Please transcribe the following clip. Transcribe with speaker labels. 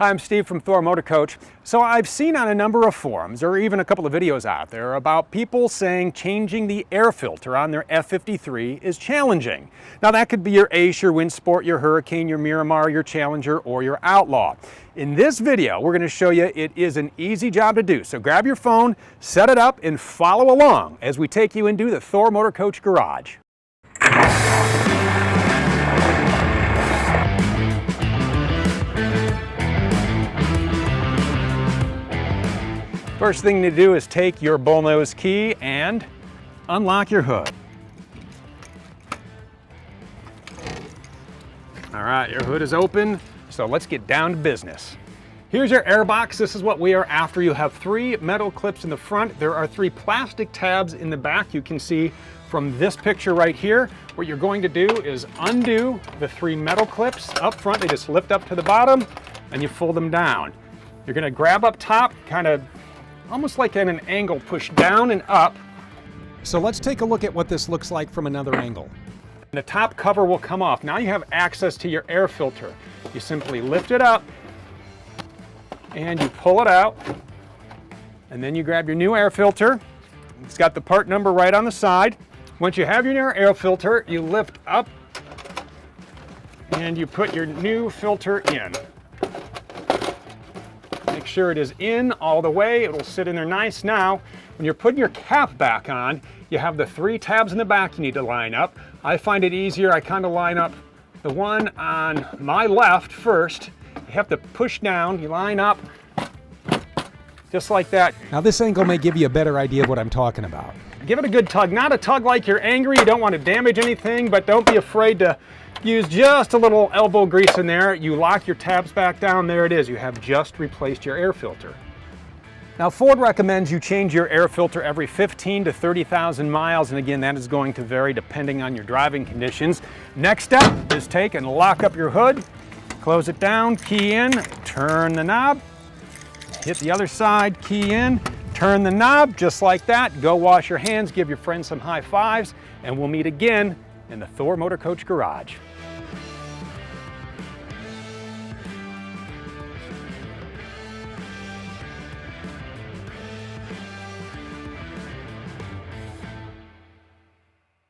Speaker 1: Hi, I'm Steve from Thor Motor Coach. So I've seen on a number of forums, or even a couple of videos out there, about people saying changing the air filter on their F-53 is challenging. Now that could be your Ace, your Windsport, your Hurricane, your Miramar, your Challenger, or your Outlaw. In this video, we're going to show you it is an easy job to do. So grab your phone, set it up, and follow along as we take you into the Thor Motor Coach garage. First thing to do is take your bullnose key and unlock your hood. All right, your hood is open, so let's get down to business. Here's your air box. This is what we are after. You have 3 metal clips in the front. There are 3 plastic tabs in the back. You can see from this picture right here. What you're going to do is undo the 3 metal clips up front. They just lift up to the bottom and you fold them down. You're gonna grab up top, kind of almost like at an angle, push down and up.
Speaker 2: So let's take a look at what this looks like from another angle.
Speaker 1: The top cover will come off. Now you have access to your air filter. You simply lift it up and you pull it out, and then you grab your new air filter. It's got the part number right on the side. Once you have your new air filter, you lift up and you put your new filter in. Make sure it is in all the way. It'll sit in there nice. Now, when you're putting your cap back on, you have the 3 tabs in the back you need to line up. I find it easier. I kind of line up the one on my left first. You have to push down, you line up, just like that.
Speaker 2: Now this angle may give you a better idea of what I'm talking about.
Speaker 1: Give it a good tug. Not a tug like you're angry, you don't want to damage anything, but don't be afraid to use just a little elbow grease in there. You lock your tabs back down, there it is. You have just replaced your air filter. Now Ford recommends you change your air filter every 15 to 30,000 miles, and again, that is going to vary depending on your driving conditions. Next step is take and lock up your hood, close it down, key in, turn the knob, hit the other side, key in, turn the knob, just like that. Go wash your hands, give your friends some high fives, and we'll meet again in the Thor Motor Coach garage.